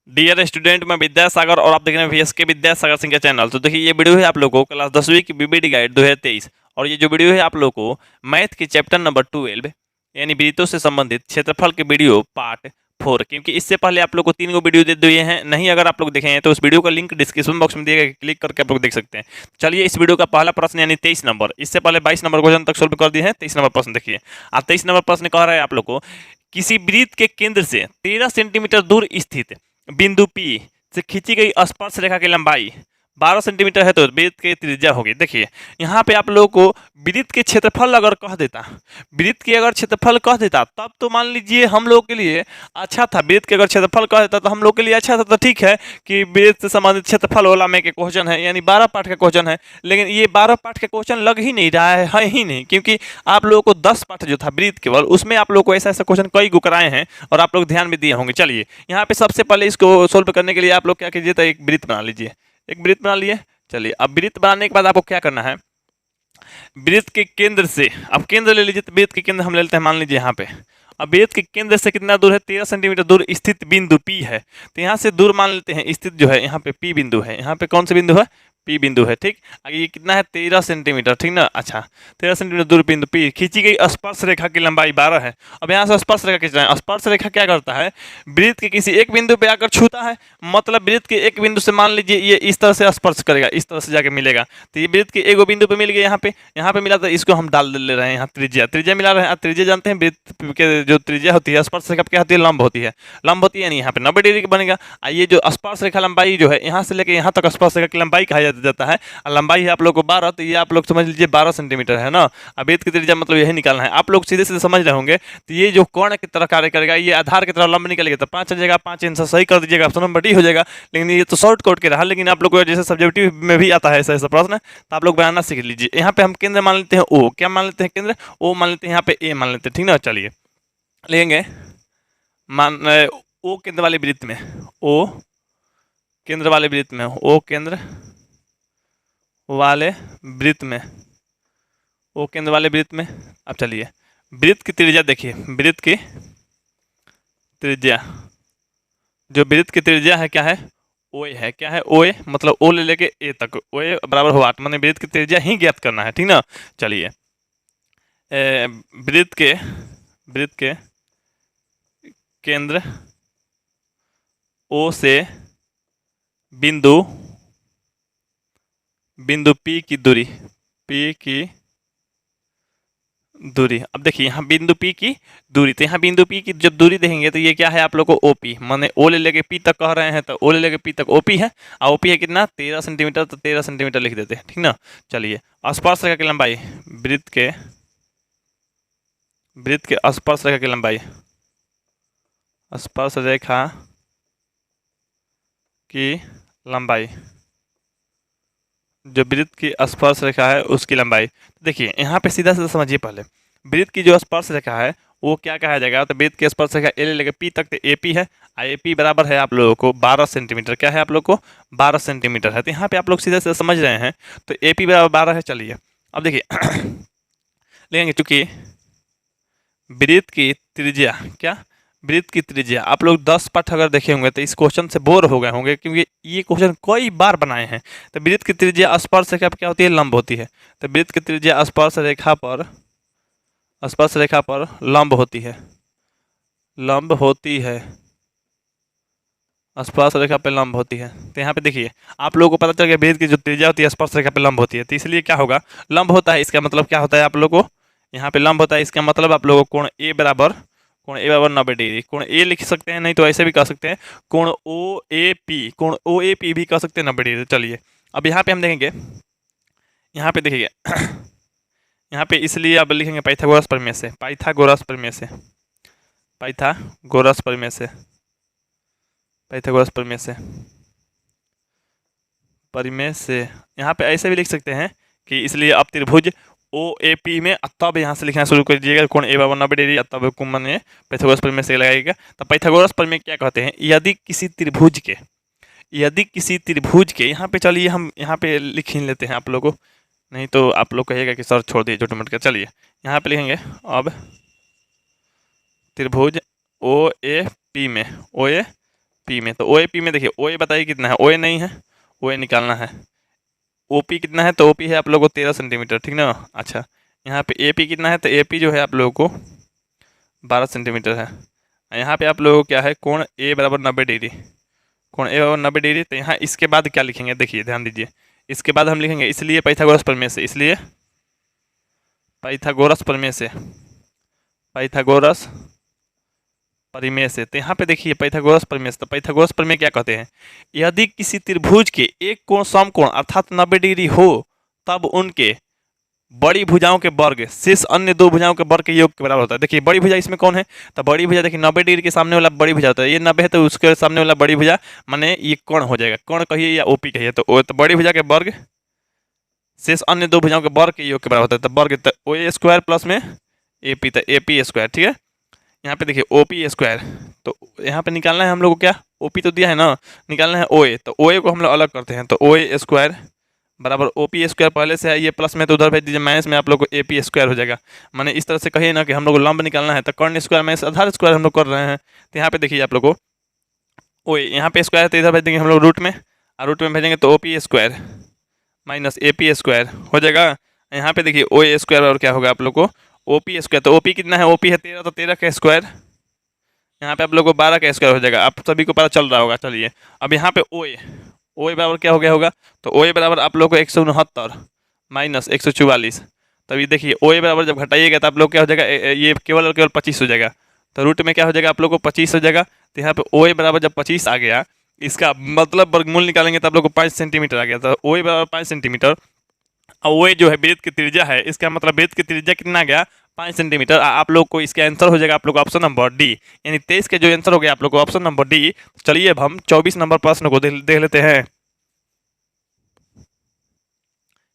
Dear student, मैं विद्यासागर और आप देख रहे हैं वीएस के विद्यासागर सिंह का चैनल। तो देखिए, ये वीडियो है आप लोगों को क्लास 10वीं की बीबीडी गाइड 2023 और ये जो वीडियो है आप लोगों को मैथ की चैप्टर नंबर 12 यानी वृत्तों से संबंधित क्षेत्रफल के वीडियो पार्ट 4, क्योंकि इससे पहले आप लोग को 3 गो वीडियो दे दिए हैं। नहीं, अगर आप लोग देखे हैं तो उस वीडियो का लिंक डिस्क्रिप्शन बॉक्स में दिया गया, क्लिक करके आप लोग देख सकते हैं। चलिए, इस वीडियो का पहला प्रश्न यानी 23 नंबर, इससे पहले 22 नंबर क्वेश्चन तक सोल्व कर दिए हैं। 23 नंबर प्रश्न देखिए। 23 नंबर प्रश्न कह रहा है आप लोग को, किसी वृत्त के केंद्र से 13 सेंटीमीटर दूर स्थित बिंदु पी से खींची गई स्पर्श रेखा की लंबाई 12 सेंटीमीटर है तो वृत्त की त्रिज्या होगी। देखिए, यहाँ पे आप लोगों को वृत्त के क्षेत्रफल अगर कह देता, वृत्त की अगर क्षेत्रफल कह देता तब तो मान लीजिए हम लोग के लिए अच्छा था। वृत्त के अगर क्षेत्रफल कह देता तो हम लोग के लिए अच्छा था, तो ठीक है कि वृत्त से संबंधित क्षेत्रफल वाला में के क्वेश्चन है, यानी 12 पार्ट का क्वेश्चन है। लेकिन ये 12 पार्ट का क्वेश्चन लग ही नहीं रहा है ही नहीं, क्योंकि आप लोगों को 10 पार्ट जो था वृत्त केवल, उसमें आप लोग को ऐसा ऐसा क्वेश्चन कई गो कराए हैं और आप लोग ध्यान भी दिए होंगे। चलिए, यहाँ पे सबसे पहले इसको सोल्व करने के लिए आप लोग क्या कीजिए, तो एक वृत्त बना लीजिए। एक वृत्त बना लिए। चलिए, अब वृत्त बनाने के बाद आपको क्या करना है, वृत्त के केंद्र से, अब केंद्र ले लीजिए। तो वृत्त के केंद्र हम ले लेते हैं, मान लीजिए यहाँ पे। अब वृत्त के केंद्र से कितना दूर है, 13 सेंटीमीटर दूर स्थित बिंदु पी है। तो यहाँ से दूर मान लेते हैं स्थित जो है, यहाँ पे पी बिंदु है। यहाँ पे कौन सा बिंदु है, पी बिंदु है। ठीक, ये कितना है, 13 सेंटीमीटर, ठीक ना। अच्छा, 13 सेंटीमीटर दूर बिंदु पी, खींची गई स्पर्श रेखा की लंबाई 12 है। अब यहाँ से स्पर्श रेखा खींचना है। स्पर्श रेखा क्या करता है, वृत्त के किसी एक बिंदु पे आकर छूता है। मतलब वृत्त के एक बिंदु से मान लीजिए ये इस तरह से स्पर्श करेगा, इस तरह से जाके मिलेगा। तो ये वृत्त के एक बिंदु पे मिल गया, यहाँ पे मिला, तो इसको हम डाल ले रहे हैं यहाँ त्रिज्या। त्रिज्या मिला रहे हैं। त्रिज्या जानते हैं, वृत्त के जो त्रिज्या होती है स्पर्श रेखा क्या होती है, लंब होती है। लंब होती है, यानी यहाँ पे 90 डिग्री बनेगा। ये जो स्पर्श रेखा लंबाई जो है, यहाँ से लेकर यहाँ तक स्पर्श रेखा की लंबाई कहा जाता है। लंबाई है आप लोग को 12, तो ये आप लोग समझ लीजिए 12 सेंटीमीटर है ना। अब वृत्त की त्रिज्या मतलब यही निकालना है। आप लोग सीधे सीधे समझ रहे होंगे। तो ये जो कोण की तरह कार्य करेगा, ये आधार की तरह लंब निकलेगा, तो 5 आ जाएगा। 5 आंसर सही कर दीजिएगा, ऑप्शन नंबर डी हो जाएगा। लेकिन ये तो शॉर्ट कट के रहा, लेकिन आप लोग को जैसे सब्जेक्टिव में भी आता है ऐसा ऐसा प्रश्न, तो आप लोग बनाना सीख लीजिए। यहाँ पे हम केंद्र मान लेते हैं ओ, क्या मान लेते हैं, केंद्र ओ मान लेते हैं, यहाँ पे ए मान लेते हैं, ठीक ना। चलिए, लेंगे मान ओ केंद्र वाले वृत्त में, ओ केंद्र वाले वृत्त में, ओ केंद्र वाले वृत्त में, ओ केंद्र वाले वृत्त में। अब चलिए, वृत्त की त्रिज्या देखिए, वृत्त की त्रिज्या, जो वृत्त की त्रिज्या है क्या है, ओ है। क्या है, ओ ए, मतलब ओ ले लेके ए तक, ओ ए बराबर हो 8, मैंने वृत्त की त्रिज्या ही ज्ञात करना है, ठीक ना। चलिए, वृत्त के केंद्र ओ से बिंदु पी की दूरी, पी की दूरी। अब देखिए, यहाँ बिंदु पी की दूरी, तो यहाँ बिंदु पी की जब दूरी देखेंगे तो ये क्या है आप लोग को, ओपी, माने ओ ले लेके पी तक कह रहे हैं, तो ओ ले लेके पी तक ओपी है। और ओपी है कितना, 13 सेंटीमीटर, तो 13 सेंटीमीटर लिख देते हैं, ठीक ना। चलिए, स्पर्श रेखा की लंबाई, वृत्त के स्पर्श रेखा की लंबाई, स्पर्श रेखा की लंबाई, जो वृत्त की स्पर्श रेखा है उसकी लंबाई। देखिए, यहाँ पे सीधा सीधा समझिए। पहले वृत्त की जो स्पर्श रेखा है वो क्या कहा जाएगा, तो वृत्त की स्पर्श रेखा ए लेकर पी तक, तो एपी है। एपी बराबर है आप लोगों को 12 सेंटीमीटर। क्या है आप लोग को, 12 सेंटीमीटर है। तो यहाँ पे आप लोग सीधे सीधे समझ रहे हैं, तो एपी बराबर 12 है। चलिए, अब देखिए लेंगे, चूंकि वृत्त की त्रिज्या, क्या, वृत्त की त्रिज्या, आप लोग 10 पाठ अगर देखे होंगे तो इस क्वेश्चन से बोर हो गए होंगे, क्योंकि ये क्वेश्चन कई बार बनाए हैं। तो वृत्त की त्रिज्या स्पर्श रेखा पर क्या होती है, लंब होती है। तो वृत्त की त्रिज्या स्पर्श रेखा पर लंब होती है, लंब होती है, स्पर्श रेखा पे लंब होती है। तो यहाँ पे देखिए, आप लोगों को पता चल गया वृत्त की जो त्रिज्या होती है स्पर्श रेखा पे लंब होती है। तो इसलिए क्या होगा, लंब होता है, इसका मतलब क्या होता है आप लोग को, यहाँ पे लंब होता है, इसका मतलब आप लोगों को कोण ए बराबर 90 डिग्री, कोण ए लिख सकते हैं, नहीं तो ऐसे भी कह सकते हैं कोण ओ ए पी भी कह सकते हैं 90 डिग्री। चलिए, अब यहाँ पे हम देखेंगे, यहाँ पे देखिए यहाँ पे इसलिए अब लिखेंगे पाइथागोरस प्रमेय से, पाइथागोरस प्रमेय से, पाइथागोरस प्रमेय से, पाइथागोरस प्रमेय से, परिमेय से। यहाँ पे ऐसे भी लिख सकते हैं कि इसलिए अब त्रिभुज ओ ए पी में, तब यहाँ से लिखना शुरू कर दीजिएगा कोण ए बराबर 90 डिग्री, तब कुमन में पाइथागोरस प्रमेय से लगाइएगा। तो पाइथागोरस प्रमेय क्या कहते हैं, यदि किसी त्रिभुज के, यहाँ पे चलिए हम यहाँ पे लिख ही लेते हैं आप लोगों को, नहीं तो आप लोग कहिएगा कि सर छोड़ दिए छोटे मोटे। चलिए, यहाँ पे लिखेंगे, अब त्रिभुज ओ ए पी में, पी में, तो ओ ए पी में देखिए ओ ए बताइए कितना है, ओ ए नहीं है, ओ ए निकालना है। ओ पी कितना है, तो ओ पी है आप लोगों को 13 सेंटीमीटर, ठीक ना। अच्छा यहाँ पे ए पी कितना है, तो ए पी जो है आप लोगों को 12 सेंटीमीटर है। यहाँ पे आप लोगों को क्या है, कोण ए बराबर 90 डिग्री, कोण ए बराबर 90 डिग्री। तो यहाँ इसके बाद क्या लिखेंगे, देखिए ध्यान दीजिए, इसके बाद हम लिखेंगे इसलिए पाइथागोरस प्रमेय से, इसलिए पाइथागोरस प्रमेय से, पाइथागोरस परिमेय से। तो यहाँ पे देखिए पाइथागोरस प्रमेय से, तो पाइथागोरस प्रमेय क्या कहते हैं, यदि किसी त्रिभुज के एक कोण समकोण अर्थात 90 डिग्री हो तब उनके बड़ी भुजाओं के वर्ग शेष अन्य दो भुजाओं के वर्ग के योग के बराबर होता है। देखिए बड़ी भुजा इसमें कौन है, तो बड़ी भुजा देखिए 90 डिग्री के सामने वाला बड़ी भुजा होता है, ये 90 है तो उसके सामने वाला बड़ी भुजा माने ये कोण हो जाएगा, कोण कहिए या ओपी कहिए, तो बड़ी भुजा के वर्ग शेष अन्य दो भुजाओं के वर्ग के योग के बराबर होता है। तो वर्ग तो ओ ए स्क्वायर प्लस में ए पी, तो ए पी स्क्वायर, ठीक है। यहाँ पे देखिए ओ पी स्क्वायर, तो यहाँ पे निकालना है हम लोग को क्या, ओ पी तो दिया है ना, निकालना है ओ ए, तो ओ ए को हम लोग अलग करते हैं, तो ओ ए स्क्वायर बराबर ओ पी स्क्वायर पहले से है, ये प्लस में तो उधर भेज दीजिए माइनस में, आप लोग को ए पी स्क्वायर हो जाएगा। माने इस तरह से कहिए ना कि हम लोग को लंब निकालना है, तो कर्ण स्क्वायर माइनस आधार स्क्वायर हम लोग कर रहे हैं। तो यहाँ पे देखिए आप लोग को ओ यहाँ पे स्क्वायर है तो इधर भेज देंगे हम लोग रूट में, और रूट में भेजेंगे तो O P square minus A P square हो जाएगा। यहाँ पे देखिए ओ ए स्क्वायर और क्या होगा आप लोग को ओ पी स्क्वायर, तो ओ पी कितना है, ओ पी है 13, तो 13 का स्क्वायर, यहाँ पे आप लोग को 12 का स्क्वायर हो जाएगा, आप सभी को पता चल रहा होगा। चलिए अब यहाँ पे ओ ए बराबर क्या हो गया होगा, तो ओ ए बराबर आप लोग को 169 माइनस 144, तभी देखिए ओ ए बराबर जब घटाइएगा तो आप लोग क्या हो जाएगा, ये केवल और केवल 25 हो जाएगा, तो रूट में क्या हो जाएगा आप लोग को 25 हो जाएगा। तो यहाँ पे ओ ए बराबर जब 25 आ गया, इसका मतलब वर्गमूल निकालेंगे तो आप लोग को 5 सेंटीमीटर आ गया, तो ओ ए बराबर 5 सेंटीमीटर। और ओ ए जो है वृत्त की त्रिज्या है, इसका मतलब वृत्त की त्रिज्या कितना आ गया, 5 सेंटीमीटर। आप लोग को इसका आंसर हो जाएगा आप लोग को ऑप्शन नंबर डी, यानी 23 का जो आंसर हो गया आप लोग को ऑप्शन नंबर डी। चलिए अब हम 24 नंबर प्रश्न को देख लेते हैं।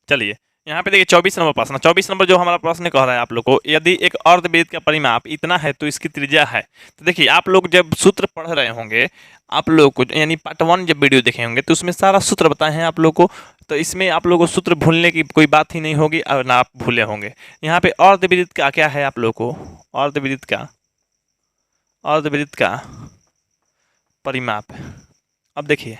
चलिए यहाँ पे देखिए 24 नंबर प्रश्न, 24 नंबर जो हमारा प्रश्न कह रहा है आप लोग को, यदि एक अर्धवृत्त का परिमाप इतना है तो इसकी त्रिज्या है। तो देखिए आप लोग जब सूत्र पढ़ रहे होंगे, आप लोग को यानी पार्ट 1 जब वीडियो देखे होंगे तो उसमें सारा सूत्र बताए हैं आप लोग को, तो इसमें आप लोग को सूत्र भूलने की कोई बात ही नहीं होगी और ना आप भूले होंगे। यहाँ पे अर्धवृत्त का क्या है आप लोग को, अर्धवृत्त का परिमाप, अब देखिए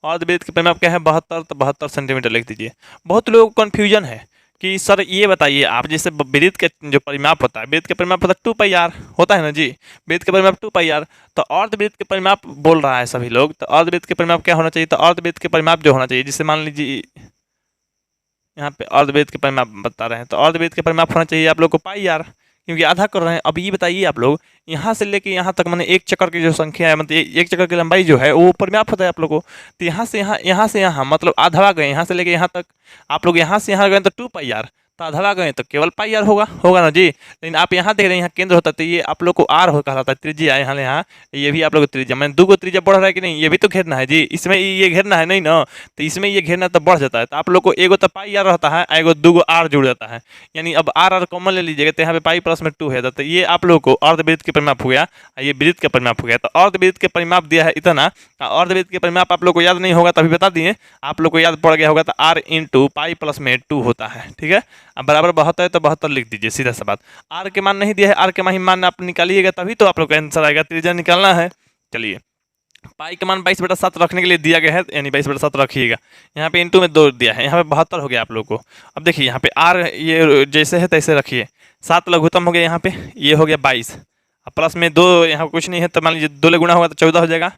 अर्धवृत्त का परिमाप क्या है, 72, तो 72 सेंटीमीटर लिख दीजिए। बहुत लोगों को कन्फ्यूजन है कि सर ये बताइए आप, जैसे वृत्त का जो परिमाप होता है, वृत्त का परिमाप होता है 2 पाई आर होता है ना जी, वृत्त का परिमाप 2 पाई आर, तो अर्धवृत्त के परिमाप बोल रहा है सभी लोग, तो अर्धवृत्त के परिमाप क्या होना चाहिए, तो अर्धवृत्त के परिमाप जो होना चाहिए, जिससे मान लीजिए यहाँ पे अर्धवृत्त के परिमाप बता रहे हैं, तो अर्धवृत्त के परिमाप होना चाहिए आप लोग को पाई आर, क्योंकि आधा कर रहे हैं। अब ये बताइए आप लोग यहाँ से लेके यहाँ तक मैंने एक चक्कर की जो संख्या है, मतलब एक चक्कर की लंबाई जो है वो परिमाप होता है आप लोग को, तो यहाँ से यहाँ मतलब आधा गए, यहाँ से लेके यहाँ तक आप लोग यहाँ से यहाँ गए तो 2 पाई आर, तो आधा गए तो केवल पाई आर होगा ना जी। लेकिन आप यहाँ देख रहे हैं यहाँ केंद्र होता है, तो ये आप लोग को आर हो कहलाता है, त्रिज्या यहाँ ये भी आप लोग को त्रिज्या, मैंने 2 को त्रिज्या बढ़ रहा है कि नहीं, ये भी तो घेरना है जी, इसमें ये घेरना है नहीं ना, तो इसमें ये घेरना तो बढ़ जाता है, तो आप लोग को एगो तो पाई आर रहता है, एगो 2 आर जुड़ जाता है, यानी अब आर कॉमन ले लीजिएगा, तो यहाँ पे पाई प्लस में 2 है, तो ये आप लोग को अर्धवृत्त के परिमाप हो गया, ये वृत्त का परिमाप हो गया। तो अर्धवृत्त के परिमाप दिया है इतना, अर्धवृत्त के परिमाप आप लोग को याद नहीं होगा तभी बता दिए, आप लोग को याद पड़ गया होगा, तो आर इंटू पाई प्लस में 2 होता है, ठीक है। अब बराबर 72 है तो 72 लिख दीजिए, सीधा सा बात। आर के मान नहीं दिया है, आर के मान आप निकालिएगा तभी तो आप लोग का आंसर आएगा, त्रिज्या निकालना है। चलिए पाई का मान 22/7 रखने के लिए दिया गया है, यानी 22/7 रखिएगा, यहाँ पे इंटू में 2 दिया है, यहाँ पे 72 हो गया आप लोग को। अब देखिए यहाँ पे आर ये जैसे है तैसे रखिए, 7 लघुत्तम हो गया, यहाँ पे ये हो गया 22, अब प्लस में 2 यहाँ कुछ नहीं है, तो मान लीजिए 2 ले गुणा होगा तो 14 हो जाएगा।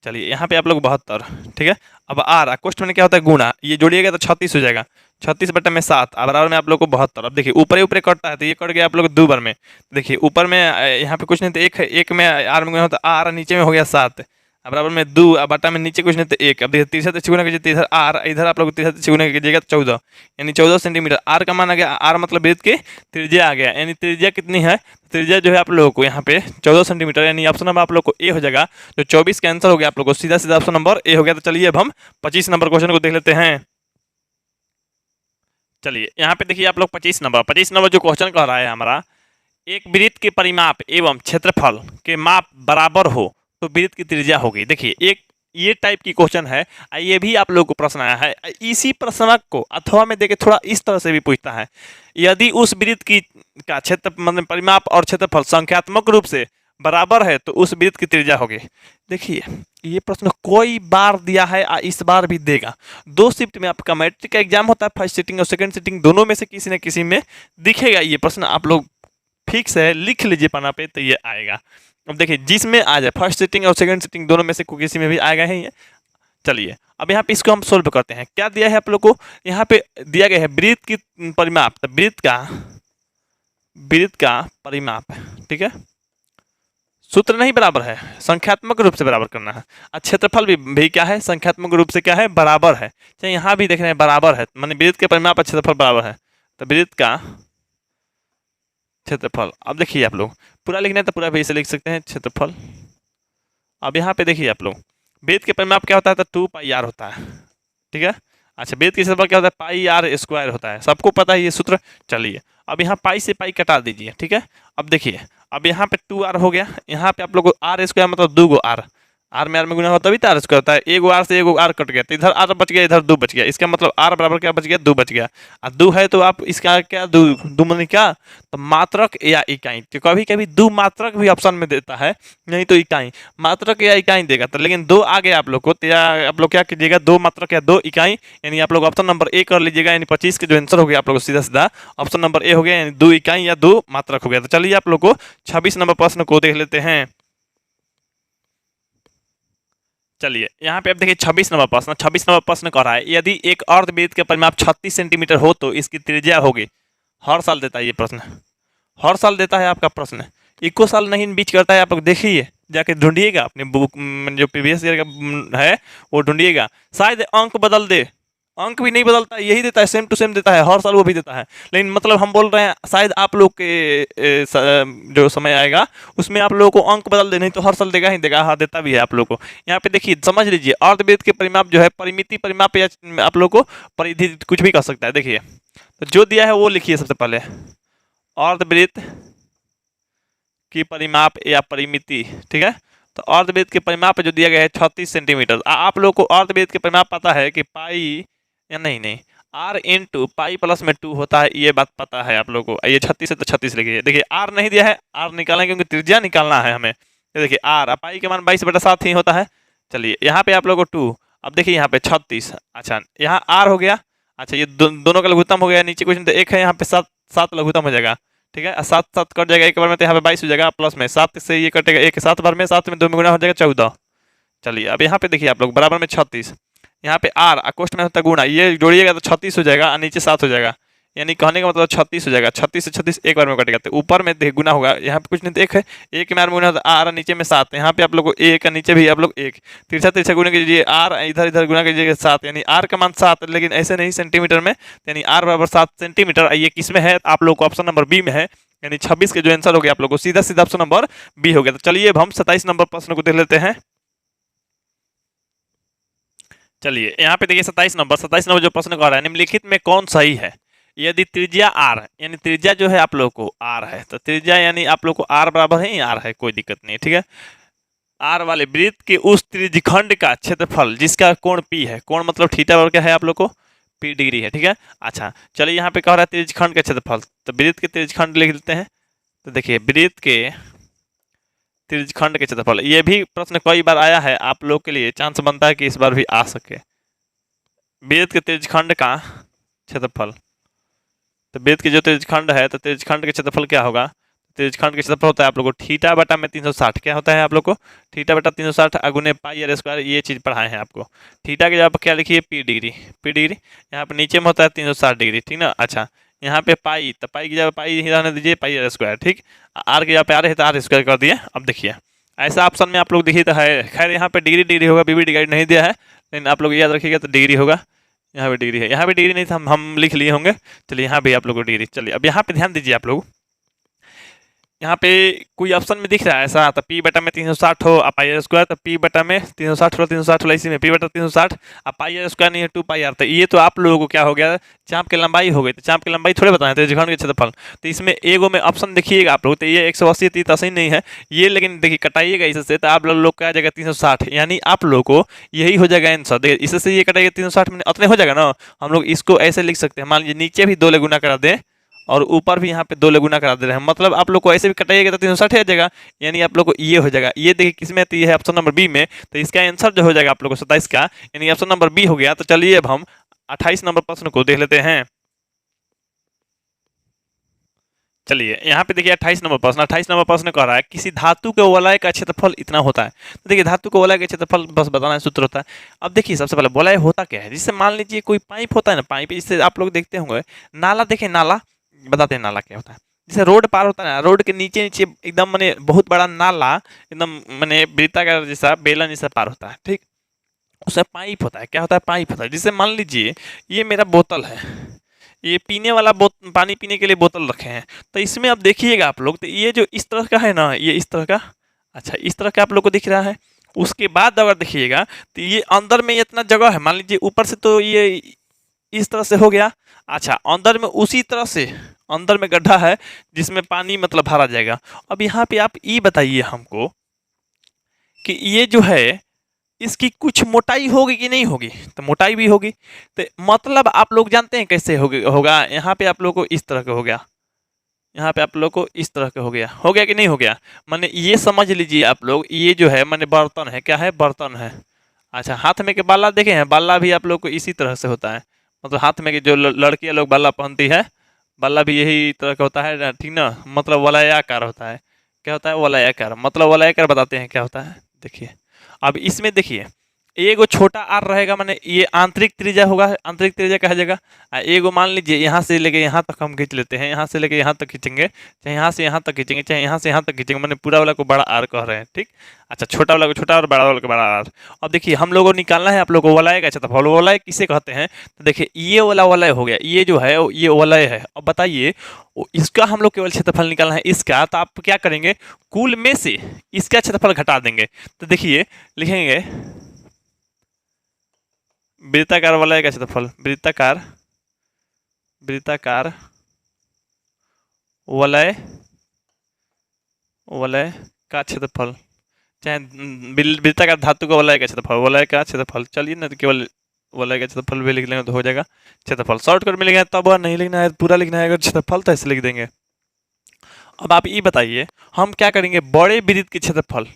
चलिए यहाँ पे आप लोग 72, ठीक है। अब आर कोष्ठ में क्या होता है गुणा, ये जोड़िएगा तो 36 हो जाएगा, 36/7 बराबर में आप लोग को 72। अब देखिए ऊपर ऊपर कटता है तो ये कट गया आप लोग 2 बार में, देखिए ऊपर में यहाँ पे कुछ नहीं तो एक में आर में होता आर, नीचे में हो गया 7, बराबर में 2, अब बटा में नीचे कुछ नहीं तो 1। अब देखिए 63 से गुणा कीजिए तो इधर आर, इधर आप लोग 63 से गुणा कीजिएगा 14, यानी 14 सेंटीमीटर आर का मान आ गया। आर मतलब वृत्त की त्रिज्या आ गया, यानी त्रिज्या कितनी है, त्रिज्या जो है आप लोगों को यहाँ पे 14 सेंटीमीटर, यानी ऑप्शन नंबर आप लोग को ए हो जाएगा। जो 24 का आंसर हो गया आप लोग को सीधा सीधा ऑप्शन नंबर ए हो गया। तो चलिए अब हम 25 नंबर क्वेश्चन को देख लेते हैं। चलिए यहाँ पे देखिए आप लोग 25 नंबर जो क्वेश्चन कह रहा है हमारा, एक वृत्त के परिमाप एवं क्षेत्रफल के माप बराबर हो तो वृत्त की त्रिज्या होगी। देखिए एक ये टाइप की क्वेश्चन है, ये भी आप लोग को प्रश्न आया है। इसी प्रश्न को अथवा में देखे थोड़ा इस तरह से भी पूछता है, यदि उस वृत्त की का क्षेत्र मतलब परिमाप और क्षेत्रफल संख्यात्मक रूप से बराबर है तो उस वृत्त की त्रिज्या होगी। देखिए ये प्रश्न कई बार दिया है, इस बार भी देगा। 2 शिफ्ट में आपका मैट्रिक का एग्जाम होता है, फर्स्ट सिटिंग और सेकंड सिटिंग दोनों में से किसी न किसी में दिखेगा ये प्रश्न। आप लोग फिक्स है, लिख लीजिए पन्ना पे तो ये आएगा। अब देखिए जिसमें आ जाए, फर्स्ट सिटिंग और सेकंड सिटिंग दोनों में से किसी में भी आएगा ही ये। चलिए अब यहाँ पे इसको हम सोल्व करते हैं। क्या दिया है आप लोग को, यहाँ पे दिया गया है वृत्त की परिमाप, तो वृत्त का परिमाप, ठीक है। सूत्र नहीं बराबर है, संख्यात्मक रूप से बराबर करना है। क्षेत्रफल भी क्या है, संख्यात्मक रूप से क्या है, बराबर है। चाहे यहाँ भी देख रहे हैं बराबर है, माने वृत्त के परिमाप क्षेत्रफल बराबर है, तो वृत्त का क्षेत्रफल। अब देखिए आप लोग पूरा लिखना है तो पूरा भी इसे लिख सकते हैं, क्षेत्रफल। अब यहाँ पे देखिए आप लोग वृत्त के परिमाप क्या होता है, तो 2 पाई आर होता है, ठीक है। अच्छा वृत्त के क्षेत्रफल क्या होता है, पाई आर स्क्वायर होता है, सबको पता है ये सूत्र। चलिए अब यहाँ पाई से पाई कटा दीजिए, ठीक है। अब देखिए अब यहाँ पे 2r हो गया, यहाँ पे आप लोग को आर स्क्वायर मतलब 2 गो आर, आर में गुना हो तभी तो आर स्क्वायर होता है। 1 आर से 1 आर कट गया, तो इधर आर बच गया, इधर 2 बच गया। इसका मतलब आर बराबर क्या बच गया, 2 बच गया। और 2 है तो आप इसका क्या, 2 माने क्या, तो मात्रक या इकाई। तो कभी कभी 2 मात्रक भी ऑप्शन में देता है, नहीं तो इकाई, मात्रक या इकाई देगा। तो लेकिन 2 आ गया आप लोग को, तो या आप लोग क्या कीजिएगा, 2 मात्रक या 2 इकाई, यानी आप लोग ऑप्शन नंबर ए कर लीजिएगा। यानी 25 के जो आंसर हो गया आप लोग सीधा सीधा ऑप्शन नंबर ए हो गया, यानी 2 इकाई या 2 मात्रक हो गया। तो चलिए आप लोग को 26 नंबर प्रश्न को देख लेते हैं। चलिए यहाँ पे अब देखिए 26 नंबर प्रश्न, 26 नंबर प्रश्न कह रहा है यदि एक अर्धवृत्त के परिमाप 36 सेंटीमीटर हो तो इसकी त्रिज्या होगी। हर साल देता है ये प्रश्न, हर साल देता है आपका प्रश्न, इको साल नहीं बीच करता है। आप लोग देखिए जाके ढूंढिएगा अपने बुक जो प्रीवियस ईयर का है वो ढूंढिएगा, शायद अंक बदल दे। अंक भी नहीं बदलता, यही देता है, सेम टू सेम देता है, हर साल वो भी देता है। लेकिन मतलब हम बोल रहे हैं शायद आप लोग के जो समय आएगा उसमें आप लोगों को अंक बदल दे, नहीं तो हर साल देगा ही देगा। हाँ देता भी है आप लोग को। यहाँ पे देखिए समझ लीजिए अर्धवृत्त के परिमाप जो है परिमिति परिमाप या आप लोग को परिधि कुछ भी कर सकता है। देखिए तो जो दिया है वो लिखिए सबसे पहले, अर्धवृत्त की परिमाप या परिमिति, ठीक है। तो अर्धवृत्त के परिमाप जो दिया गया है 36 सेंटीमीटर। आप लोग को अर्धवृत्त के परिमाप पता है कि पाई या नहीं आर इंटू पाई प्लस में 2 होता है, ये बात पता है आप लोग को। ये 36 है तो 36 लिखिए। देखिए आर नहीं दिया है, आर निकालेंगे क्योंकि त्रिज्या निकालना है हमें। तो देखिए आर पाई के मान 22/7 ही होता है। चलिए यहाँ पे आप लोग को 2, अब देखिए यहाँ पे 36, अच्छा यहाँ आर हो गया। अच्छा ये दोनों का लघुत्तम हो गया, नीचे क्वेश्चन तो 1 है, यहाँ पे 7 लघुत्तम हो जाएगा, ठीक है। 7 कट जाएगा एक बार में, तो यहाँ पे 22 हो जाएगा, प्लस में 7 से ये कटेगा, 1 7 बार में, 7 में 2 में गुना हो जाएगा 14। चलिए अब यहाँ पे देखिए आप लोग बराबर में 36, यहाँ पे आर अकोष्ठ में होता है गुणा, ये जोड़िएगा तो 36 हो जाएगा और नीचे 7 हो जाएगा, यानी कहने का मतलब 36 हो जाएगा। 36 से 36 एक बार में कटेगा, तो ऊपर में गुना होगा, यहाँ पे कुछ नहीं तो 1 है, 1 में आर गुना होता है आर, नीचे में 7। यहाँ पे आप लोग को 1 नीचे भी आप लोग 1, तिरछा तिरछा गुना कीजिए, आर इधर इधर गुना कीजिएगा 7, यानी आर का मान 7, लेकिन ऐसे नहीं सेंटीमीटर में, यानी आर बराबर 7 सेंटीमीटर। ये किस में है, आप लोग को ऑप्शन नंबर बी में है, यानी 26 के जो आंसर हो गया आप लोग को सीधा सीधा ऑप्शन नंबर बी हो गया। तो चलिए अब हम 27 नंबर प्रश्न को देख लेते हैं। चलिए यहाँ पे देखिए 27 नंबर जो प्रश्न कह रहा है निम्नलिखित में कौन सही है। यदि त्रिज्या आर, यानी त्रिज्या जो है आप लोग को आर है, तो त्रिज्या यानी आप लोग को आर बराबर है, आर है, कोई दिक्कत नहीं, ठीक है। आर वाले वृत्त के उस त्रिज्यखंड का क्षेत्रफल जिसका कोण पी है, कोण मतलब थीटा बराबर क्या है आप लोग को, पी डिग्री है, ठीक है। अच्छा चलिए यहाँ पे कह रहा है त्रिज्यखंड का क्षेत्रफल, तो वृत्त के त्रिज्यखंड लिख लेते हैं। तो देखिए वृत्त के त्रिज्यखंड के क्षेत्रफल, ये भी प्रश्न कई बार आया है, आप लोग के लिए चांस बनता है कि इस बार भी आ सके। वृत्त के त्रिज्यखंड का क्षेत्रफल, तो वृत्त के जो त्रिज्यखंड है, तो त्रिज्यखंड के क्षेत्रफल क्या होगा, त्रिज्यखंड के क्षेत्रफल होता है आप लोग को थीटा बटा में 360, क्या होता है आप लोग को थीटा बटा 360 अगुने पाई आर स्क्वायर, ये चीज़ पढ़ाए हैं आपको। थीटा के जगह पर क्या लिखिए, पी डिग्री, यहाँ पे नीचे में होता है 360 डिग्री, ठीक ना। अच्छा यहाँ पे पाई, तो पाई की जगह पाई ही रहने दीजिए, पाई आर स्क्वायर, ठीक। आर की जगह पे आर है तो आर स्क्वायर कर दिए। अब देखिए ऐसा ऑप्शन में आप लोग देखिए तो है, खैर यहाँ पे डिग्री होगा, बीबी डिग्री नहीं दिया है, लेकिन आप लोग याद रखिएगा तो डिग्री होगा। यहाँ पे डिग्री है, यहाँ पे डिग्री नहीं था, हम लिख लिए होंगे। चलिए यहाँ भी आप लोग को डिग्री। चलिए अब यहाँ पे ध्यान दीजिए आप लोग, यहाँ पे कोई ऑप्शन में दिख रहा है ऐसा, तो पी बटा में 360 हो पाई आर स्क्वायर, तो पी बटा में 360 हो, 360 हो, इसी में पी बटा 360 पाई आर स्क्वायर नहीं है 2 पाई आर। तो ये तो आप लोगों को क्या हो गया, चाप की लंबाई हो गई। तो चाप की लंबाई थोड़े बताएं, तो त्रिज्यखंड के क्षेत्रफल, तो इसमें एगो में ऑप्शन देखिएगा आप लोग, तो ये 180 30 नहीं है ये, लेकिन देखिए कटाइएगा इससे, तो आप लोग का आ जाएगा 360, यानी आप लोग को यही हो जाएगा आंसर। देखिए इससे ये कटाइएगा 360 में उतने हो जाएगा ना। हम लोग इसको ऐसे लिख सकते हैं, मान लीजिए नीचे भी 2 ले गुना करा दें और ऊपर भी यहाँ पे 2 गुना करा दे रहे हैं, मतलब आप लोग को ऐसे भी कटाइएगा तो 360 आ जाएगा, यानी आप लोग को ये हो जाएगा। ये देखिए किसमें आती है, ऑप्शन नंबर बी में। तो इसका आंसर जो हो जाएगा आप लोग को 27 का, यानी ऑप्शन नंबर बी हो गया। तो चलिए अब हम 28 नंबर प्रश्न को देख लेते हैं। चलिए यहाँ पे देखिए 28 नंबर प्रश्न कह रहा है किसी धातु के वलय का क्षेत्रफल इतना होता है। तो देखिए धातु के वलय का क्षेत्रफल बस बताना सूत्र होता है। अब देखिए सबसे पहले वलय होता क्या है, जिससे मान लीजिए कोई पाइप होता है ना, पाइप जिससे आप लोग देखते होंगे नाला, देखें नाला, बताते हैं नाला क्या होता है। जैसे रोड पार होता है ना, रोड के नीचे नीचे एकदम मैंने बहुत बड़ा नाला एकदम मैंने वृत्ताकार जैसा बेलन जैसा पार होता है, ठीक। उसमें पाइप होता है, क्या होता है, पाइप होता है। जिससे मान लीजिए ये मेरा बोतल है, ये पीने वाला पानी पीने के लिए बोतल रखे हैं। तो इसमें अब देखिएगा आप लोग, तो ये जो इस तरह का है ना, ये इस तरह का, अच्छा इस तरह का आप लोग को दिख रहा है। उसके बाद अगर देखिएगा तो ये अंदर में इतना जगह है, मान लीजिए ऊपर से तो ये इस तरह से हो गया। अच्छा अंदर में उसी तरह से अंदर में गड्ढा है जिसमें पानी मतलब भरा जाएगा। अब यहाँ पे आप ये बताइए हमको कि ये जो है इसकी कुछ मोटाई होगी कि नहीं होगी, तो मोटाई भी होगी। तो मतलब आप लोग जानते हैं कैसे होगा। यहाँ पे आप लोग को इस तरह का हो गया, यहाँ पे आप लोग को इस तरह का हो गया कि नहीं हो गया। माने ये समझ लीजिए आप लोग, ये जो है माने बर्तन है, क्या है, बर्तन है। अच्छा हाथ में के बाला देखे हैं, बाला भी आप लोग को इसी तरह से होता है, मतलब हाथ में के जो लड़कियां लोग बाला पहनती है, बाला भी यही तरह का होता है, ठीक ना, मतलब वलयाकार होता है। क्या होता है, वलयाकार, मतलब वलयाकार बताते हैं क्या होता है। देखिए अब इसमें देखिए एगो छोटा आर रहेगा, माने ये आंतरिक त्रिज्या होगा, आंतरिक त्रिज्या कहा जाएगा। एगो मान लीजिए यहाँ से लेके यहाँ तक हम खींच लेते हैं, यहाँ से लेके यहाँ तक खींचेंगे, चाहे यहाँ से यहाँ तक खींचेंगे, चाहे यहाँ से यहाँ तक खींचेंगे, मैंने पूरा वाला को बड़ा आर कह रहे हैं, ठीक। अच्छा छोटा वाला को छोटा और बड़ा वाला को बड़ा आर। अब देखिए हम लोगों को निकालना है आप लोग को वलय का क्षेत्रफल। वलय किसे कहते हैं, तो देखिए ये वाला वलय हो गया, ये जो है ये वलय है। अब बताइए इसका हम लोग केवल क्षेत्रफल निकालना है इसका, तो आप क्या करेंगे, कुल में से इसका क्षेत्रफल घटा देंगे। तो देखिए लिखेंगे वृत्ताकार वलय का क्षेत्रफल, वृत्ताकार वृत्ताकार वलय वलय का क्षेत्रफल, चाहे वृत्ताकार धातु का वलय का क्षेत्रफल, वलय का क्षेत्रफल। चलिए ना, तो केवल वलय का क्षेत्रफल भी लिख लेंगे तो हो जाएगा क्षेत्रफल। शॉर्टकट में लिखना है तब नहीं लिखना है, पूरा लिखना है। अगर क्षेत्रफल तो ऐसे लिख देंगे। अब आप ये बताइए हम क्या करेंगे, बड़े वृत्त के क्षेत्रफल,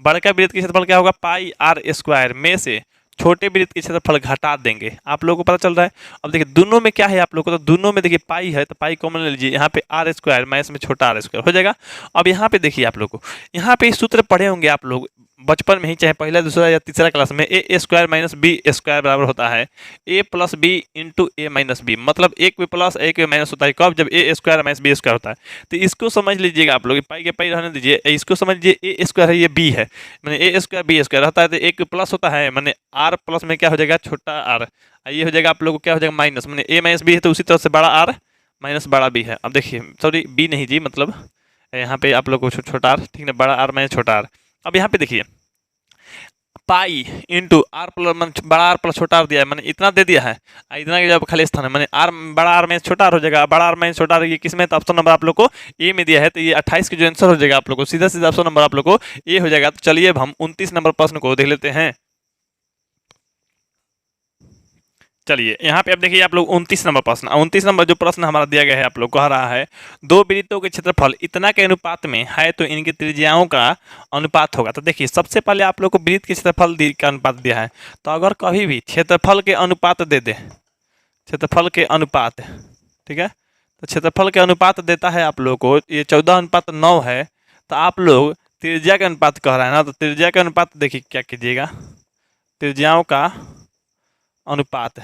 बड़का वृत्त के क्षेत्रफल क्या होगा, पाई आर स्क्वायर में से छोटे वृत्त के क्षेत्रफल घटा देंगे। आप लोगों को पता चल रहा है। अब देखिए दोनों में क्या है आप लोगों को, तो दोनों में देखिए पाई है, तो पाई कॉमन ले लीजिए, यहाँ पे आर स्क्वायर माइनस में छोटा आर स्क्वायर हो जाएगा। अब यहाँ पे देखिए आप लोग को, यहाँ पे सूत्र पढ़े होंगे आप लोग बचपन में ही, चाहे पहला दूसरा या तीसरा क्लास में, ए स्क्वायर माइनस बी स्क्वायर बराबर होता है ए प्लस बी इंटू ए माइनस बी, मतलब एक भी प्लस एक भी माइनस होता है कब, जब ए स्क्वायर माइनस बी स्क्वायर होता है। तो इसको समझ लीजिएगा आप लोग, पाई के पाई रहने दीजिए, इसको समझ लीजिए ए स्क्वायर है, ये बी है, मैंने ए स्क्वायर बी स्क्वायर रहता है, तो एक प्लस होता है, मैंने आर प्लस में क्या हो जाएगा, छोटा आर, ये हो जाएगा आप लोग को क्या हो जाएगा, माइनस, मैंने ए माइनस बी है तो उसी तरह से बड़ा आर माइनस बड़ा बी है। अब देखिए सॉरी बी नहीं जी, मतलब यहाँ पे आप लोग को छोटा आर, ठीक है, बड़ा आर माइनस छोटा आर। अब यहाँ पे देखिए पाई इंटू आर प्लस बड़ा आर प्लस छोटा आर दिया है, मैंने इतना दे दिया है, इतना जब खाली स्थान है, मैंने आर बड़ा आर में छोटा आर हो जाएगा, बड़ा आर में छोटा आर, ये किसमें, तो ऑप्शन नंबर आप लोग को ए में दिया है। तो ये 28 की जो आंसर हो जाएगा आप लोग को सीधा सीधा ऑप्शन नंबर आप लोग को ए हो जाएगा। तो चलिए अब हम 29 नंबर प्रश्न को देख लेते हैं। चलिए यहाँ पे अब देखिए आप लोग 29 नंबर प्रश्न, 29 नंबर जो प्रश्न हमारा दिया गया है आप लोग कह रहा है दो वृत्तों के क्षेत्रफल इतना के अनुपात में है तो इनकी त्रिज्याओं का अनुपात होगा। तो देखिए सबसे पहले आप लोग को वृत्त के क्षेत्रफल का अनुपात दिया है, तो अगर कभी भी क्षेत्रफल के अनुपात दे दे, क्षेत्रफल के अनुपात, ठीक है, तो क्षेत्रफल के अनुपात देता है आप लोग को, ये 14:9 है, तो आप लोग त्रिज्या के अनुपात कह रहा है ना, तो त्रिज्या के अनुपात देखिए क्या कीजिएगा, त्रिज्याओं का अनुपात,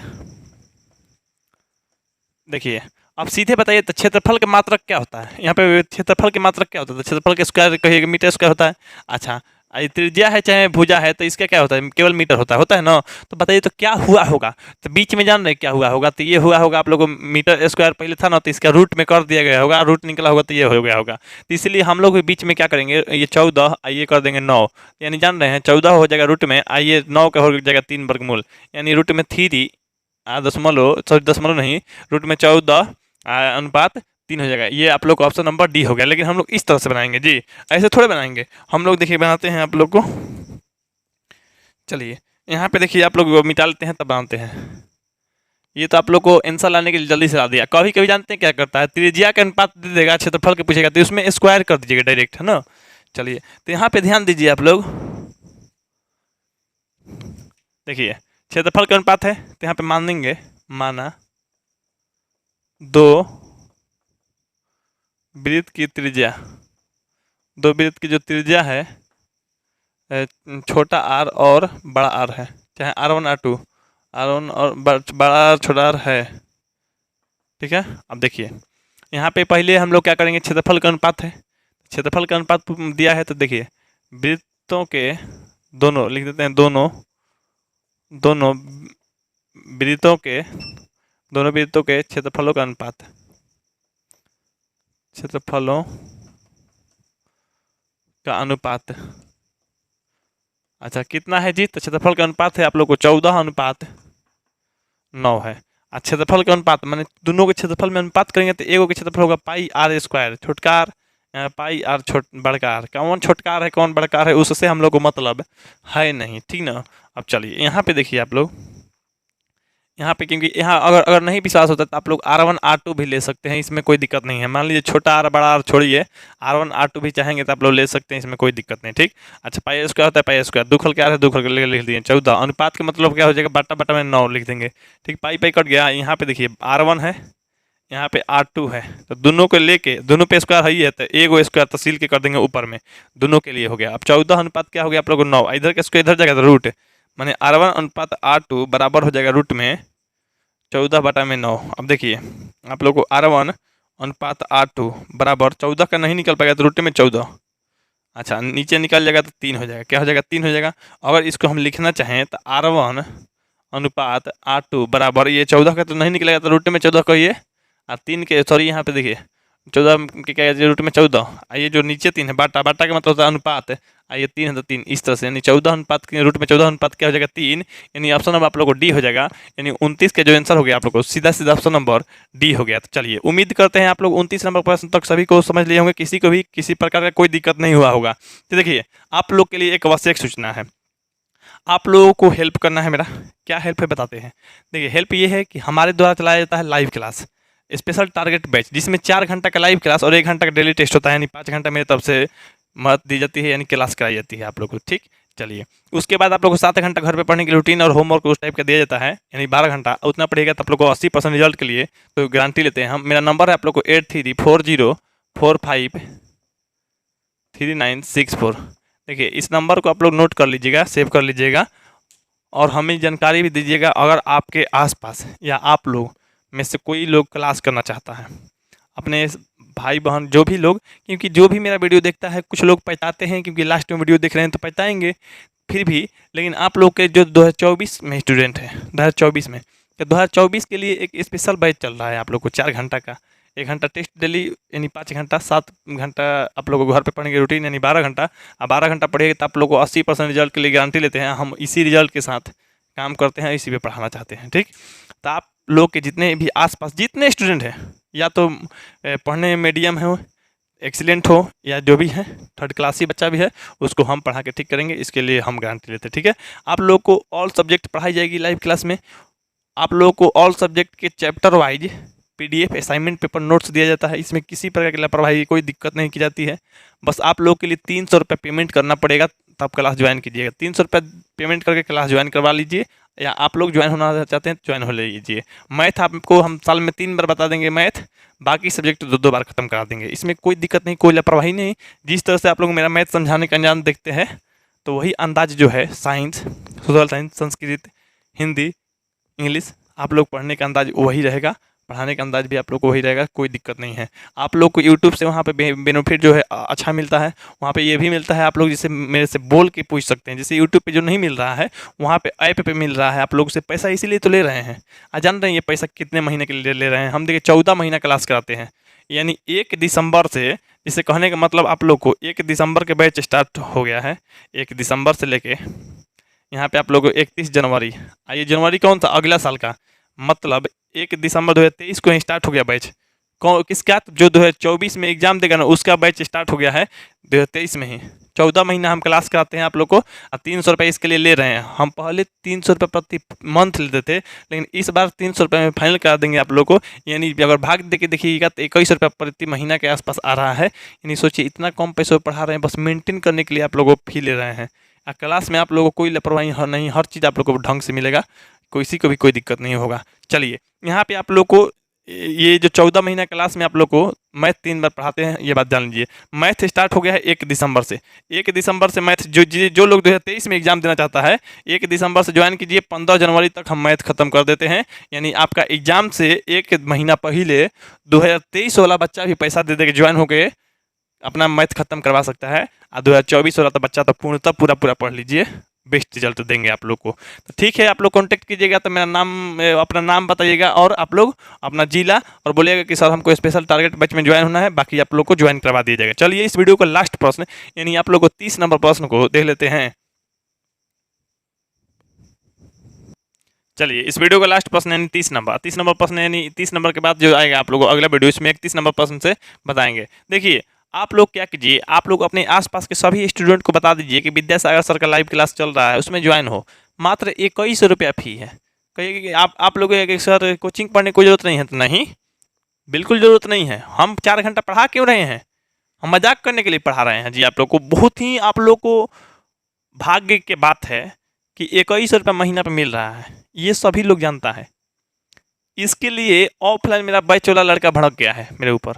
देखिए अब सीधे बताइए तो क्षेत्रफल के मात्रक क्या होता है, यहाँ पे क्षेत्रफल के मात्रक क्या होता है, तो क्षेत्रफल के स्क्वायर कहिएगा मीटर स्क्वायर होता है। अच्छा ये त्रिज्या है चाहे भुजा है, तो इसका क्या होता है, केवल मीटर होता है ना। तो बताइए तो क्या हुआ होगा, तो बीच में जान रहे क्या हुआ होगा, तो ये हुआ होगा आप लोगों को मीटर स्क्वायर पहले था ना, तो इसका रूट में कर दिया गया होगा, रूट निकला होगा तो ये हो गया होगा। तो इसलिए हम लोग बीच में क्या करेंगे, ये 14 आइए कर देंगे 9, यानी जान रहे हैं 14 हो जाएगा रूट में, आइए 9 का हो जाएगा 3 वर्गमूल, यानी रूट में 3 दशमलव, सॉरी दशमलव नहीं, रूट में 14 अनुपात 3 हो जाएगा। ये आप लोग का ऑप्शन नंबर डी हो गया। लेकिन हम लोग इस तरह से बनाएंगे जी, ऐसे थोड़े बनाएंगे हम लोग, देखिए बनाते हैं आप लोग को। चलिए यहाँ पे देखिए आप लोग मिटा लेते हैं तब बनाते हैं। ये तो आप लोग को आंसर लाने के लिए जल्दी से ला दिया। कभी कभी जानते हैं क्या करता है, त्रिज्या के अनुपात दे देगा, क्षेत्रफल के पूछेगा तो उसमें स्क्वायर कर दीजिएगा डायरेक्ट, है ना। चलिए तो यहाँ पे ध्यान दीजिए आप लोग, देखिए क्षेत्रफल का अनुपात है तो यहाँ पे मान देंगे, माना 2 वृत्त की त्रिज्या, 2 वृत्त की जो त्रिज्या है छोटा आर और बड़ा आर है, चाहे R1 R2, R1 और बड़ा आर छोटा आर है, ठीक है। अब देखिए यहाँ पे पहले हम लोग क्या करेंगे, क्षेत्रफल का अनुपात है, क्षेत्रफल का अनुपात दिया है तो देखिए वृत्तों के दोनों लिख देते हैं, दोनों वृत्तों के क्षेत्रफलों का अनुपात, क्षेत्रफलों का अनुपात। अच्छा कितना है जी, तो क्षेत्रफल का अनुपात है आप लोग को 14:9 है। क्षेत्रफल का अनुपात माने दोनों के क्षेत्रफल में अनुपात करेंगे तो एगो के क्षेत्रफल होगा पाई आर स्क्वायर, छोटका आर पाई आर बड़का आर, कौन छोटका आर है कौन बड़का आर है उससे हम लोग को मतलब है नहीं, ठीक ना। अब चलिए यहाँ पे देखिए आप लोग, यहाँ पे क्योंकि यहाँ अगर नहीं विश्वास होता तो आप लोग R1 R2 भी ले सकते हैं, इसमें कोई दिक्कत नहीं है। मान लीजिए छोटा आर बड़ा आर छोड़िए, R1 R2 भी चाहेंगे तो आप लोग ले सकते हैं, इसमें कोई दिक्कत नहीं, ठीक। अच्छा पाई स्क्वायर होता है पाई स्क्वायर, दो खल के आर है दो खल के लिख दिए 14, अनुपात का मतलब क्या हो जाएगा, बटा बटा में 9 लिख देंगे, ठीक। पाई पाई कट गया, यहाँ पे देखिए R1 है यहाँ पे R2 है, तो दोनों को लेके दोनों पे स्क्वायर ही है तो एगो स्क्वायर तहसील के कर देंगे ऊपर में, दोनों के लिए हो गया। अब 14 अनुपात क्या हो गया आप लोग को 9, इधर के स्क्वायर इधर जाएगा तो रूट, माने R1 अनुपात R2 बराबर हो जाएगा रूट में 14/9। अब देखिए आप लोग को R1 अनुपात R2 बराबर 14 का नहीं निकल पाएगा तो रूट में 14, अच्छा नीचे निकल जाएगा तो 3 हो जाएगा, क्या हो जाएगा 3 हो जाएगा। अगर इसको हम लिखना चाहें तो R1 अनुपात R2 बराबर, ये 14 का तो नहीं निकलेगा तो रूट में 14 कहिए, और 3 के सॉरी यहाँ पे देखिए 14 के क्या है रूट में 14, ये जो नीचे 3 है बाटा, बाटा का मतलब होता है अनुपात, ये 3 है तो 3 इस तरह से, यानी 14 अनुपात के रूट में 14 अनुपात क्या हो जाएगा 3, यानी ऑप्शन नंबर आप लोग को डी हो जाएगा, यानी 29 के जो आंसर हो गया आप लोग को सीधा सीधा ऑप्शन नंबर डी हो गया। तो चलिए उम्मीद करते हैं आप लोग 29 नंबर प्रश्न तक सभी को समझ लिए होंगे, किसी को भी किसी प्रकार का कोई दिक्कत नहीं हुआ होगा। तो देखिए आप लोग के लिए एक आवश्यक सूचना है, आप लोगों को हेल्प करना है, मेरा क्या हेल्प है बताते हैं। देखिए हेल्प ये है कि हमारे द्वारा चलाया जाता है live class, special target batch, जिसमें 4 घंटा का लाइव क्लास और 1 घंटा का डेली टेस्ट होता है, यानी 5 घंटा मेरी तरफ से मदद दी जाती है, यानी क्लास कराई जाती है आप लोग को, ठीक। चलिए उसके बाद आप लोग को 7 घंटा घर पे पढ़ने की रूटीन और होमवर्क उस टाइप का दिया जाता है, यानी 12 घंटा उतना पढ़ेगा तो आप लोग को 80% रिजल्ट के लिए तो गारंटी लेते हैं हम। मेरा नंबर है आप लोग को 8340453964। देखिए इस नंबर को आप लोग नोट कर लीजिएगा, सेव कर लीजिएगा, और हमें जानकारी भी दीजिएगा अगर आपके आसपास या आप लोग में से कोई लोग क्लास करना चाहता है, अपने भाई बहन जो भी लोग, क्योंकि जो भी मेरा वीडियो देखता है कुछ लोग पहचाते हैं क्योंकि लास्ट में वीडियो देख रहे हैं तो पहचाएंगे फिर भी, लेकिन आप लोग के जो 2024 में स्टूडेंट हैं 2024 में, तो 2024 के लिए एक स्पेशल बैच चल रहा है आप लोग को 4 घंटा का, 1 घंटा टेस्ट डेली यानी 5 घंटा, 7 घंटा आप लोगों को घर पे पढ़ने की रूटीन यानी 12 घंटा, अब 12 घंटा पढ़ेगा तो आप लोग को 80% रिजल्ट के लिए गारंटी लेते हैं हम, इसी रिजल्ट के साथ काम करते हैं, इसी पे पढ़ाना चाहते हैं, ठीक। तो आप लोग के जितने भी आसपास जितने स्टूडेंट हैं, या तो पढ़ने में मीडियम हो, एक्सीलेंट हो, या जो भी है थर्ड क्लासी बच्चा भी है, उसको हम पढ़ा के ठीक करेंगे, इसके लिए हम गारंटी लेते हैं, ठीक है। आप लोग को ऑल सब्जेक्ट पढ़ाई जाएगी लाइव क्लास में, आप लोगों को ऑल सब्जेक्ट के chapter wise PDF assignment paper notes दिया जाता है, इसमें किसी प्रकार की लापरवाही कोई दिक्कत नहीं की जाती है। बस आप लोग के लिए 300 रुपये पेमेंट करना पड़ेगा तब क्लास ज्वाइन कीजिएगा, 300 रुपये पेमेंट करके क्लास ज्वाइन करवा लीजिए, या आप लोग ज्वाइन होना चाहते हैं ज्वाइन हो लीजिए। मैथ आपको हम साल में 3 बार बता देंगे मैथ, बाकी सब्जेक्ट 2-2 बार खत्म करा देंगे, इसमें कोई दिक्कत नहीं, कोई लापरवाही नहीं। जिस तरह से आप लोग मेरा मैथ समझाने का अंजाम देखते हैं तो वही अंदाज जो है science, social science, Sanskrit, Hindi, English आप लोग पढ़ने का अंदाज वही रहेगा, पढ़ाने का अंदाज भी आप लोग को वही रहेगा, कोई दिक्कत नहीं है। आप लोग को यूट्यूब से वहाँ पे बेनिफिट जो है अच्छा मिलता है, वहाँ पे ये भी मिलता है आप लोग जिसे मेरे से बोल के पूछ सकते हैं, जैसे यूट्यूब पे जो नहीं मिल रहा है वहाँ पे ऐप पे मिल रहा है। आप लोग से पैसा इसीलिए तो ले रहे हैं, जान रहे हैं ये पैसा कितने महीने के लिए ले रहे हैं हम, देखिए 14 महीना क्लास कराते हैं, यानी 1 दिसंबर से, जिसे कहने का मतलब आप लोग को 1 दिसंबर के बैच स्टार्ट हो गया है, 1 दिसंबर से लेके यहाँ पे आप लोग को 31 जनवरी, ये जनवरी कौन सा अगला साल का, मतलब 1 दिसंबर 2023 को स्टार्ट हो गया बैच, किसका जो 2024 में एग्जाम देगा ना उसका बैच स्टार्ट हो गया है 2023 में ही, 14 महीना हम क्लास कराते हैं आप लोग को और 300 रुपये इसके लिए ले रहे हैं। हम पहले 300 रुपये प्रति मंथ लेते थे, लेकिन इस बार 300 रुपये में फाइनल करा देंगे आप लोग को। यानी अगर भाग दे के देखिएगा तो 21 रुपये प्रति महीना के आसपास आ रहा है। यानी सोचिए इतना कम पैसों में पढ़ा रहे हैं, बस मेंटेन करने के लिए आप लोगों को फी ले रहे हैं। क्लास में आप लोगों को कोई लापरवाही नहीं, हर चीज़ आप लोग को ढंग से मिलेगा, किसी को भी कोई दिक्कत नहीं होगा। चलिए यहाँ पे आप लोग को ये जो 14 महीना क्लास में आप लोग को मैथ 3 बार पढ़ाते हैं, ये बात जान लीजिए। मैथ स्टार्ट हो गया है 1 दिसंबर से। 1 दिसंबर से मैथ जो लोग 2023 में एग्जाम देना चाहता है 1 दिसंबर से ज्वाइन कीजिए। 15 जनवरी तक हम मैथ खत्म कर देते हैं। यानी आपका एग्जाम से 1 महीना पहले 2023 वाला बच्चा भी पैसा दे दे के ज्वाइन होकर अपना मैथ खत्म करवा सकता है। और 2024 वाला तो बच्चा तो पूर्णतः पूरा पढ़ लीजिए, बेस्ट रिजल्ट देंगे आप लोग को। तो ठीक है, आप लोग कांटेक्ट कीजिएगा तो मेरा नाम, अपना नाम बताइएगा और आप लोग अपना जिला और बोलिएगा कि सर हमको स्पेशल टारगेट बैच में ज्वाइन होना है, बाकी आप लोग को ज्वाइन करवा दिया जाएगा। चलिए इस वीडियो का लास्ट प्रश्न यानी आप लोग को 30 नंबर प्रश्न को देख लेते हैं। चलिए इस वीडियो का लास्ट प्रश्न यानी 30 नंबर प्रश्न यानी 30 नंबर के बाद जो आएगा आप लोग को अगला वीडियो, इसमें 31 नंबर प्रश्न से बताएंगे। देखिए आप लोग क्या कीजिए, आप लोग अपने आसपास के सभी स्टूडेंट को बता दीजिए कि विद्यासागर सर का लाइव क्लास चल रहा है, उसमें ज्वाइन हो। मात्र 21 रुपया फी है। कहिए कि आप लोग सर कोचिंग पढ़ने की जरूरत नहीं है, तो नहीं, बिल्कुल ज़रूरत नहीं है। हम 4 घंटा पढ़ा क्यों रहे हैं? हम मजाक करने के लिए पढ़ा रहे हैं जी आप लोग को। बहुत ही आप लोग को भाग्य की बात है कि 21 रुपये महीना पर मिल रहा है, ये सभी लोग जानता है। इसके लिए ऑफलाइन मेरा बैच वाला लड़का भड़क गया है मेरे ऊपर,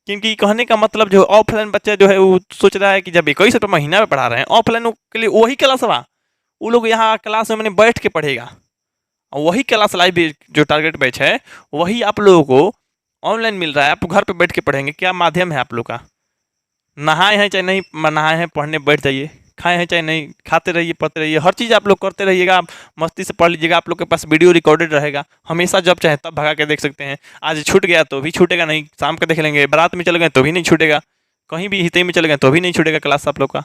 क्योंकि कहने का मतलब जो ऑफलाइन बच्चा जो है वो सोच रहा है कि जब 21 रुपये महीना में पढ़ा रहे हैं ऑफलाइन के लिए वही क्लास हुआ, वो लोग यहाँ क्लास में मैंने बैठ के पढ़ेगा और वही क्लास लाइव जो टारगेट बैच है वही आप लोगों को ऑनलाइन मिल रहा है। आप घर पे बैठ के पढ़ेंगे। क्या माध्यम है आप लोग का? नहाए हैं चाहे नहीं नहाए हैं, पढ़ने बैठ जाइए। खाए हैं चाहे नहीं, खाते रहिए, पढ़ते रहिए, हर चीज़ आप लोग करते रहिएगा। आप मस्ती से पढ़ लीजिएगा। आप लोग के पास वीडियो रिकॉर्डेड रहेगा, हमेशा जब चाहे तब भगा के देख सकते हैं। आज छूट गया तो भी छूटेगा नहीं, शाम को देख लेंगे। बारात में चले गए तो भी नहीं छूटेगा, कहीं भी हिते में चले गए तो भी नहीं छूटेगा क्लास आप लोग का।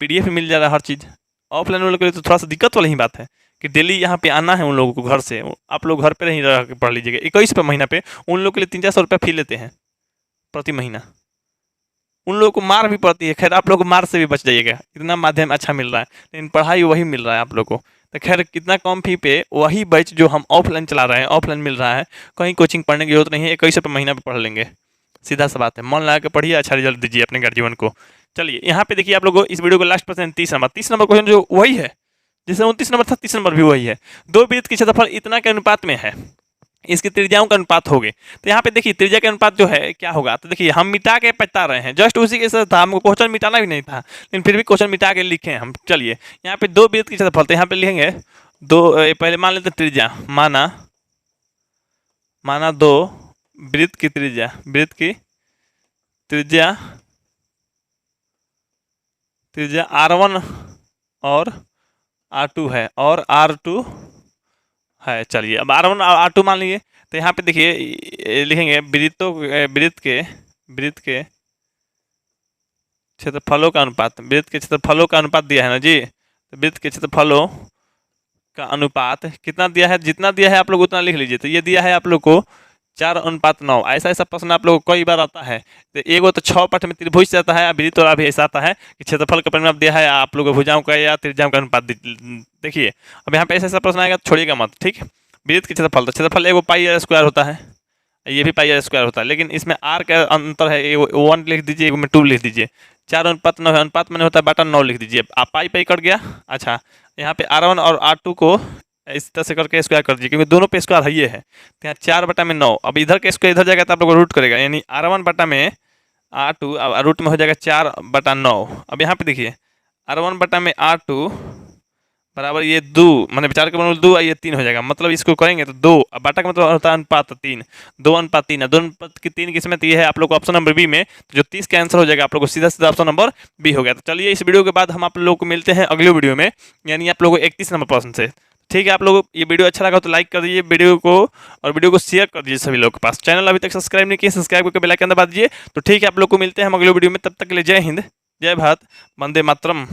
PDF मिल जा रहा है हर चीज़। ऑफलाइन वालों के लिए तो थोड़ा सा दिक्कत वाली ही बात है कि डेली यहाँ पे आना है उन लोगों को घर से। आप लोग घर पे नहीं रह के पढ़ लीजिएगा। 21 रुपये महीना पे उन लोग के लिए 300-400 रुपये फी लेते हैं प्रति महीना। उन लोगों को मार भी पड़ती है। खैर आप लोग मार से भी बच जाइएगा, इतना माध्यम अच्छा मिल रहा है, लेकिन पढ़ाई वही मिल रहा है आप लोग को। तो खैर कितना कम फी पे वही बैच जो हम ऑफलाइन चला रहे हैं ऑफलाइन मिल रहा है। कहीं कोचिंग पढ़ने की जरूरत नहीं है। 21 रुपये महीना पे पढ़ लेंगे, सीधा सा बात है। मन लगा के पढ़िए, अच्छा रिजल्ट दीजिए अपने गार्जियन को। चलिए यहाँ पे देखिए आप लोग इस वीडियो को लास्ट परसेंट 30 नंबर क्वेश्चन जो वही है जैसे 29 नंबर था, 30 नंबर भी वही है। 2 वृत्त की क्षेत्रफल इतना के अनुपात में है, इसकी त्रिज्याओं का अनुपात हो गए। तो यहाँ पे देखिए त्रिज्या के अनुपात जो है क्या होगा, तो देखिए हम मिटा के बता रहे हैं, जस्ट उसी के साथ था। हमको क्वेश्चन मिटाना भी नहीं था, लेकिन फिर भी क्वेश्चन मिटा के लिखे हम। चलिए यहाँ पे 2 वृत्त की क्षेत्रफल, तो यहाँ पे लिखेंगे 2, पहले मान लेते त्रिज्या, माना 2 वृत्त की त्रिज्या R1 और R2 है और R2 है। चलिए अब R1 और R2 मान लीजिए। तो यहाँ पे देखिए लिखेंगे वृत्त के क्षेत्रफलों का अनुपात। वृत्त के क्षेत्रफलों का अनुपात दिया है ना जी। तो वृत्त के क्षेत्रफलों का अनुपात कितना दिया है, जितना दिया है आप लोग उतना लिख लीजिए। तो ये दिया है आप लोग को 4:9। ऐसा प्रश्न आप लोग को कई बार आता है। तो एगो तो 6 पाठ में त्रिभुज से आता है, वृत्त वाला भी ऐसा आता है कि क्षेत्रफल का परिमाप दिया है, आप लोग भुजाओं का या त्रिज्याओं का अनुपात देखिए। अब यहाँ पे ऐसा प्रश्न आएगा तो छोड़िएगा मत, ठीक। वृत्त की क्षेत्रफल, तो क्षेत्रफल एगो πr² होता है, ये भी πr² होता है, लेकिन इसमें r का अंतर है। एगो 1 लिख दीजिए, एगो में 2 लिख दीजिए। 4:9 है, अनुपात में होता है 9 लिख दीजिए। आप पाई कट गया। अच्छा यहाँ पे R1 और R2 को इस तरह से करके स्क्वायर कर दीजिए, क्योंकि दोनों पे स्क्वायर है ये है। तो यहाँ 4/9। अब इधर के स्क्वायर इधर जाएगा तो आप लोग रूट करेगा, यानी R1/R2 रूट में हो जाएगा 4/9। अब यहाँ पे देखिए R1/R2 बराबर ये 2, मैंने 4 के बराबर 2 ये 3 हो जाएगा। मतलब इसको करेंगे तो 2, अब बाटा का मतलब होता है अनुपात 3, 2:3 है। 2:3 किस में? तो ये है आप लोग को ऑप्शन नंबर बी में। तो जो 30 का आंसर हो जाएगा आप लोग को सीधा ऑप्शन नंबर बी हो गया। तो चलिए इस वीडियो के बाद हम आप लोग को मिलते हैं अगले वीडियो में, यानी आप लोगों को 31 नंबर प्रश्न से। ठीक है, आप लोग ये वीडियो अच्छा लगा तो लाइक कर दीजिए वीडियो को, और वीडियो को शेयर कर दीजिए सभी लोग के पास। चैनल अभी तक सब्सक्राइब नहीं किया, सब्सक्राइब करके बेल आइकन दबा दीजिए। तो ठीक है, आप लोग को मिलते हैं हम अगले वीडियो में। तब तक के लिए जय हिंद, जय भारत, वंदे मातरम।